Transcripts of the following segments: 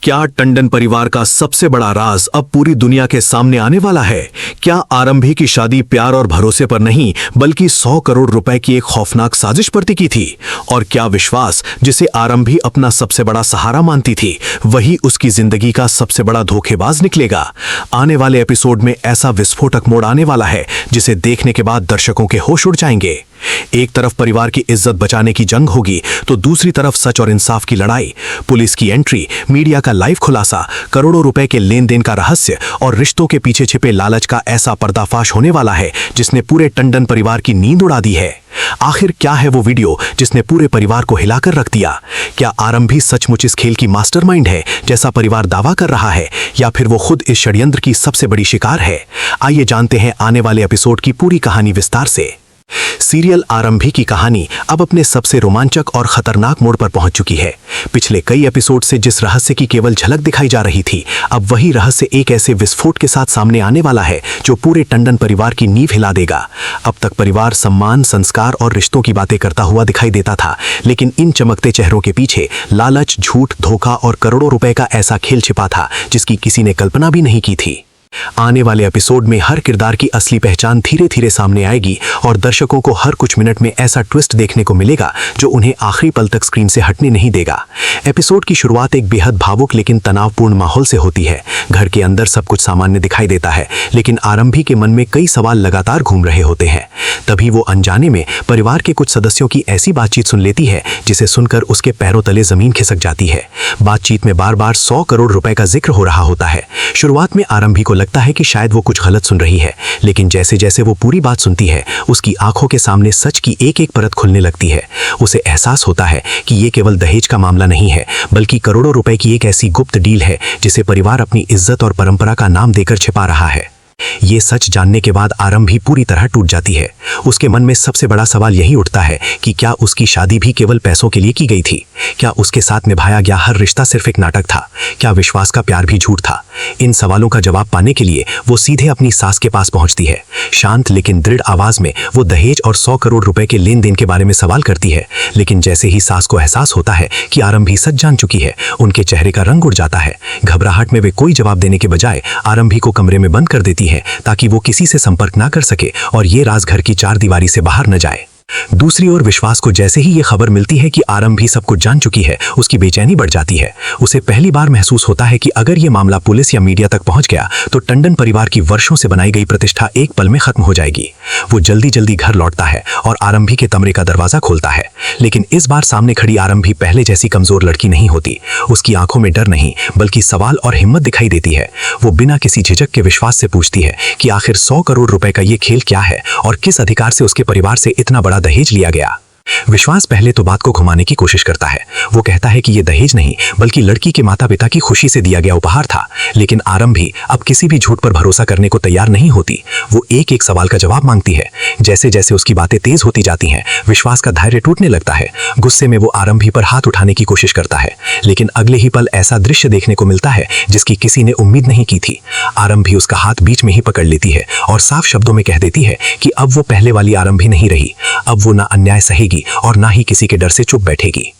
क्या टंडन परिवार का सबसे बड़ा राज अब पूरी दुनिया के सामने आने वाला है? क्या आरंभी की शादी प्यार और भरोसे पर नहीं बल्कि 100 करोड़ रुपए की एक खौफनाक साजिश पर टिकी थी? और क्या विश्वास जिसे आरंभी अपना सबसे बड़ा सहारा मानती थी वही उसकी जिंदगी का सबसे बड़ा धोखेबाज निकलेगा? आने वाले एपिसोड में ऐसा विस्फोटक मोड़ आने वाला है जिसे देखने के बाद दर्शकों के होश उड़ जाएंगे। एक तरफ परिवार की इज्जत बचाने की जंग होगी तो दूसरी तरफ सच और इंसाफ की लड़ाई। पुलिस की एंट्री, मीडिया का लाइव खुलासा, करोड़ों रुपए के लेन देन का रहस्य और रिश्तों के पीछे छिपे लालच का ऐसा पर्दाफाश होने वाला है जिसने पूरे टंडन परिवार की नींद उड़ा दी है। आखिर क्या है वो वीडियो जिसने पूरे परिवार को हिलाकर रख दिया? क्या आरंभी सचमुच इस खेल की मास्टरमाइंड है जैसा परिवार दावा कर रहा है, या फिर वो खुद इस षड्यंत्र की सबसे बड़ी शिकार है? आइए जानते हैं आने वाले एपिसोड की पूरी कहानी विस्तार से। सीरियल आरंभी की कहानी अब अपने सबसे रोमांचक और खतरनाक मोड़ पर पहुंच चुकी है। पिछले कई एपिसोड से जिस रहस्य की केवल झलक दिखाई जा रही थी, अब वही रहस्य एक ऐसे विस्फोट के साथ सामने आने वाला है जो पूरे टंडन परिवार की नींव हिला देगा। अब तक परिवार सम्मान, संस्कार और रिश्तों की बातें करता हुआ दिखाई देता था, लेकिन इन चमकते चेहरों के पीछे लालच, झूठ, धोखा और करोड़ों रुपए का ऐसा खेल छिपा था जिसकी किसी ने कल्पना भी नहीं की थी। आने वाले एपिसोड में हर किरदार की असली पहचान धीरे धीरे सामने आएगी और दर्शकों को हर कुछ मिनट में ऐसा ट्विस्ट देखने को मिलेगा जो उन्हें आखिरी पल तक स्क्रीन से हटने नहीं देगा। एपिसोड की शुरुआत एक बेहद भावुक लेकिन तनावपूर्ण माहौल से होती है। घर के अंदर सब कुछ सामान्य दिखाई देता है, लेकिन आरंभी के मन में कई सवाल लगातार घूम रहे होते हैं। तभी वो अनजाने में परिवार के कुछ सदस्यों की ऐसी बातचीत सुन लेती है जिसे सुनकर उसके पैरों तले जमीन खिसक जाती है। बातचीत में बार बार 100 करोड़ रुपए का जिक्र हो रहा होता है। शुरुआत में आरंभी को लगता है कि शायद वो कुछ गलत सुन रही है, लेकिन जैसे जैसे वो पूरी बात सुनती है उसकी आंखों के सामने सच की एक एक परत खुलने लगती है। उसे एहसास होता है कि ये केवल दहेज का मामला नहीं है, बल्कि करोड़ों रुपए की एक ऐसी गुप्त डील है जिसे परिवार अपनी इज्जत और परंपरा का नाम देकर छिपा रहा है। ये सच जानने के बाद आरंभी पूरी तरह टूट जाती है। उसके मन में सबसे बड़ा सवाल यही उठता है कि क्या उसकी शादी भी केवल पैसों के लिए की गई थी? क्या उसके साथ निभाया गया हर रिश्ता सिर्फ एक नाटक था? क्या विश्वास का प्यार भी झूठ था? इन सवालों का जवाब पाने के लिए वो सीधे अपनी सास के पास पहुंचती है। शांत लेकिन दृढ़ आवाज में वो दहेज और 100 करोड़ रुपए के लेन देन के बारे में सवाल करती है, लेकिन जैसे ही सास को एहसास होता है कि आरंभी सच जान चुकी है, उनके चेहरे का रंग उड़ जाता है। घबराहट में वे कोई जवाब देने के बजाय आरंभी को कमरे में बंद कर देती है ताकि वो किसी से संपर्क ना कर सके और ये राज घर की चार दीवारी से बाहर न जाए। दूसरी ओर विश्वास को जैसे ही ये खबर मिलती है कि आरंभी सब कुछ जान चुकी है, उसकी बेचैनी बढ़ जाती है। उसे पहली बार महसूस होता है कि अगर ये मामला पुलिस या मीडिया तक पहुंच गया तो टंडन परिवार की वर्षों से बनाई गई प्रतिष्ठा एक पल में खत्म हो जाएगी। वो जल्दी जल्दी घर लौटता है और आरंभी के कमरे का दरवाजा खोलता है, लेकिन इस बार सामने खड़ी आरंभी पहले जैसी कमजोर लड़की नहीं होती। उसकी आंखों में डर नहीं बल्कि सवाल और हिम्मत दिखाई देती है। वो बिना किसी झिझक के विश्वास से पूछती है कि आखिर 100 करोड़ रुपए का ये खेल क्या है और किस अधिकार से उसके परिवार से इतना बड़ा दहेज लिया गया। विश्वास पहले तो बात को घुमाने की कोशिश करता है। वो कहता है कि ये दहेज नहीं बल्कि लड़की के माता पिता की खुशी से दिया गया उपहार था, लेकिन आरंभी अब किसी भी झूठ पर भरोसा करने को तैयार नहीं होती। वो एक एक सवाल का जवाब मांगती है। जैसे जैसे उसकी बातें तेज होती जाती हैं, विश्वास का धैर्य टूटने लगता है। गुस्से में वो आरंभी पर हाथ उठाने की कोशिश करता है, लेकिन अगले ही पल ऐसा दृश्य देखने को मिलता है जिसकी किसी ने उम्मीद नहीं की थी। आरंभी उसका हाथ बीच में ही पकड़ लेती है और साफ शब्दों में कह देती है कि अब वो पहले वाली आरंभी नहीं रही। अब वो ना अन्याय सहेगी और ना ही किसी के डर से चुप बैठेगी।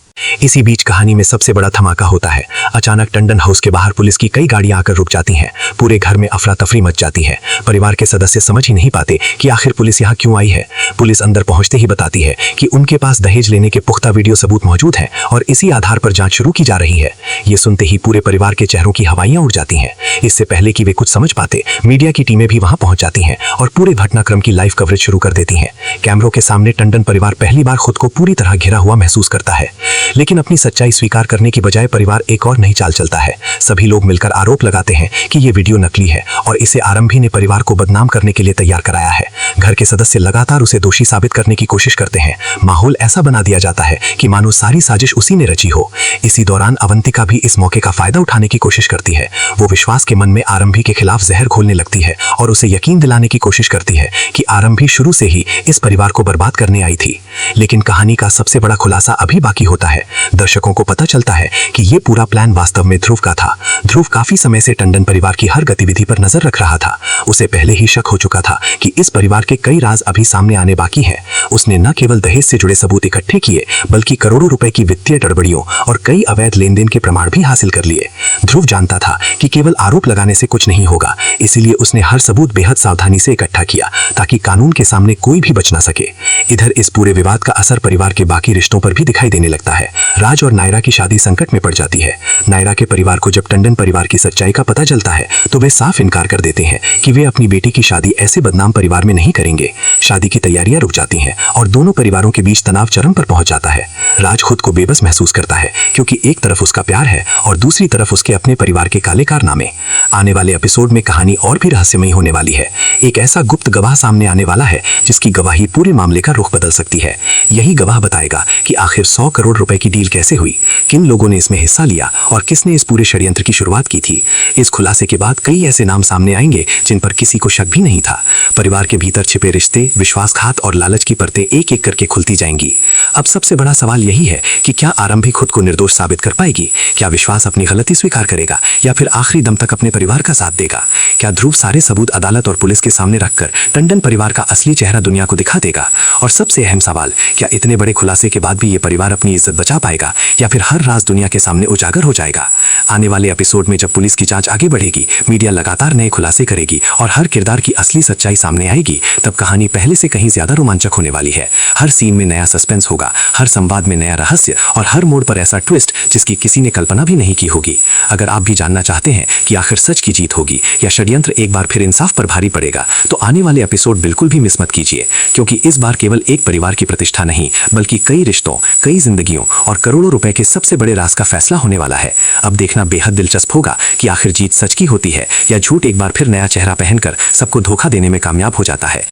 इसी बीच कहानी में सबसे बड़ा धमाका होता है। अचानक टंडन हाउस के बाहर पुलिस की कई गाड़ियां आकर रुक जाती हैं। पूरे घर में अफरा तफरी मच जाती है। परिवार के सदस्य समझ ही नहीं पाते कि आखिर पुलिस यहाँ क्यों आई है। पुलिस अंदर पहुंचते ही बताती है कि उनके पास दहेज लेने के पुख्ता वीडियो सबूत मौजूद हैं और इसी आधार पर जांच शुरू की जा रही है। ये सुनते ही पूरे परिवार के चेहरों की हवाइयां उड़ जाती हैं। इससे पहले कि वे कुछ समझ पाते, मीडिया की टीमें भी वहां पहुंच जाती हैं और पूरे घटनाक्रम की लाइव कवरेज शुरू कर देती हैं। कैमरों के सामने टंडन परिवार पहली बार खुद को पूरी तरह घिरा हुआ महसूस करता है, लेकिन अपनी सच्चाई स्वीकार करने की बजाय परिवार एक और नई चाल चलता है। सभी लोग मिलकर आरोप लगाते हैं कि ये वीडियो नकली है और इसे आरंभी ने परिवार को बदनाम करने के लिए तैयार कराया है। घर के सदस्य लगातार उसे दोषी साबित करने की कोशिश करते हैं। माहौल ऐसा बना दिया जाता है कि मानो सारी साजिश उसी ने रची हो। इसी दौरान अवंतिका भी इस मौके का फायदा उठाने की कोशिश करती है। वो विश्वास के मन में आरंभी के खिलाफ जहर घोलने लगती है और उसे यकीन दिलाने की कोशिश करती है कि आरंभी शुरू से ही इस परिवार को बर्बाद करने आई थी। लेकिन कहानी का सबसे बड़ा खुलासा अभी बाकी होता है। दर्शकों को पता चलता है कि ये पूरा प्लान वास्तव में ध्रुव का था। ध्रुव काफी समय से टंडन परिवार की हर गतिविधि पर नजर रख रहा था। उसे पहले ही शक हो चुका था कि इस परिवार के कई राज अभी सामने आने बाकी हैं। उसने न केवल दहेज से जुड़े सबूत इकट्ठे किए, बल्कि करोड़ों रुपए की वित्तीय गड़बड़ियों और कई अवैध लेन देन के प्रमाण भी हासिल कर लिए। ध्रुव जानता था कि केवल आरोप लगाने से कुछ नहीं होगा, इसीलिए उसने हर सबूत बेहद सावधानी से इकट्ठा किया ताकि कानून के सामने कोई भी बच ना सके। इधर इस पूरे विवाद का असर परिवार के बाकी रिश्तों पर भी दिखाई देने लगता है। राज और नायरा की शादी संकट में पड़ जाती है। नायरा के परिवार को जब टंडन परिवार की सच्चाई का पता चलता है तो वे साफ इनकार कर देते हैं कि वे अपनी बेटी की शादी ऐसे बदनाम परिवार में नहीं करेंगे। शादी की तैयारियां रुक जाती हैं और दोनों परिवारों के बीच तनाव चरम पर पहुंच जाता है। राज खुद को बेबस महसूस करता है क्योंकि एक तरफ उसका प्यार है और दूसरी तरफ उसके अपने परिवार के काले कारनामे। आने वाले एपिसोड में कहानी और भी रहस्यमयी होने वाली है। एक ऐसा गुप्त गवाह सामने आने वाला है जिसकी गवाही पूरे मामले का रुख बदल सकती है। यही गवाह बताएगा कि आखिर 100 करोड़ रुपए की डील कैसे हुई, किन लोगों ने इसमें हिस्सा लिया और किसने इस पूरे षड्यंत्र की शुरुआत की थी। इस खुलासे के बाद कई ऐसे नाम सामने आएंगे जिन पर किसी को शक भी नहीं था। परिवार के भीतर छिपे रिश्ते, विश्वासघात और लालच की परतें एक एक करके खुलती जाएंगी। अब सबसे बड़ा सवाल यही है कि क्या आरंभी खुद को निर्दोष साबित कर पाएगी? क्या विश्वास अपनी गलती स्वीकार करेगा या फिर आखिरी दम तक अपने परिवार का साथ देगा? क्या ध्रुव सारे सबूत अदालत और पुलिस के सामने रखकर टंडन परिवार का असली चेहरा दुनिया को दिखा देगा? और सबसे अहम सवाल, क्या इतने बड़े खुलासे के बाद भी ये परिवार अपनी इज्जत बचा पाएगा या फिर हर राज दुनिया के सामने उजागर हो जाएगा? आने वाले एपिसोड में जब पुलिस की जांच आगे बढ़ेगी, मीडिया लगातार नए खुलासे करेगी और हर किरदार की असली सच्चाई सामने आएगी, तब कहानी पहले से कहीं ज्यादा रोमांचक होने वाली है। हर सीन में नया सस्पेंस होगा, हर संवाद में नया रहस्य और हर मोड़ पर ऐसा ट्विस्ट जिसकी किसी ने कल्पना भी नहीं की होगी। अगर आप भी जानना चाहते हैं कि आखिर सच की जीत होगी या षड्यंत्र एक बार फिर इंसाफ पर भारी पड़ेगा, तो आने वाले एपिसोड बिल्कुल भी मिस मत कीजिए, क्योंकि इस बार केवल एक परिवार की प्रतिष्ठा नहीं बल्कि कई रिश्तों, कई जिंदगियों और करोड़ों रुपए के सबसे बड़े राज का फैसला होने वाला है। अब देखना बेहद दिलचस्प होगा कि आखिर जीत सच की होती है या झूठ एक बार फिर नया चेहरा पहनकर सबको धोखा देने में कामयाब हो जाता है।